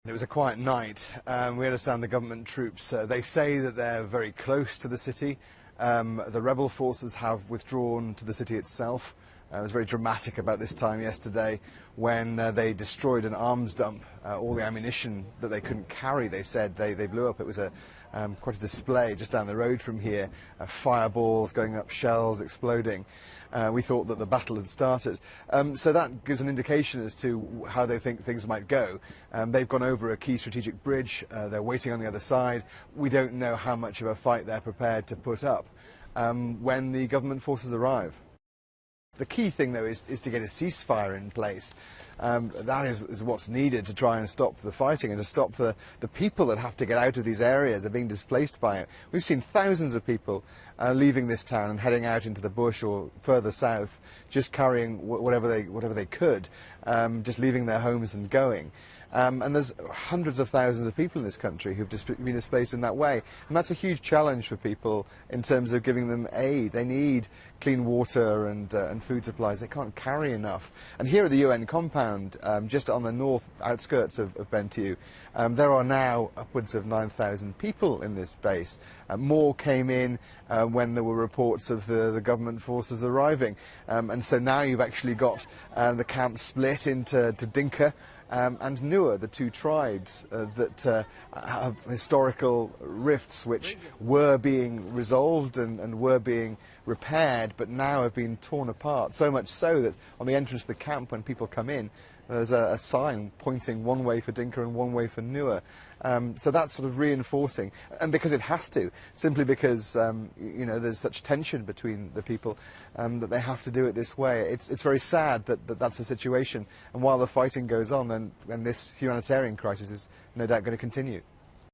It was a quiet night. We understand the government troops, they say that they're very close to the city. The rebel forces have withdrawn to the city itself. It was very dramatic about this time yesterday when they destroyed an arms dump. All the ammunition that they couldn't carry, they said, they blew up. It was quite a display just down the road from here. Fireballs going up, shells exploding. We thought that the battle had started. So that gives an indication as to how they think things might go. They've gone over a key strategic bridge. They're waiting on the other side. We don't know how much of a fight they're prepared to put up when the government forces arrive. The key thing, though, is to get a ceasefire in place. That is what's needed to try and stop the fighting and to stop the people that have to get out of these areas, are being displaced by it. We've seen thousands of people leaving this town and heading out into the bush or further south, just carrying whatever they could, just leaving their homes and going. And there's hundreds of thousands of people in this country who've been displaced in that way. And that's a huge challenge for people in terms of giving them aid. They need clean water and food supplies. They can't carry enough. And here at the UN compound, just on the north outskirts of Bentiu, there are now upwards of 9,000 people in this base. More came in when there were reports of the government forces arriving. And so now you've actually got the camp split into Dinka and Nuer, the two tribes that have historical rifts which were being resolved and were being repaired, but now have been torn apart, so much so that on the entrance of the camp, when people come in, there's a sign pointing one way for Dinka and one way for Nuer. So that's sort of reinforcing, and because it has to, simply because you know, there's such tension between the people that they have to do it this way. It's very sad that that's the situation, and while the fighting goes on, then this humanitarian crisis is no doubt going to continue.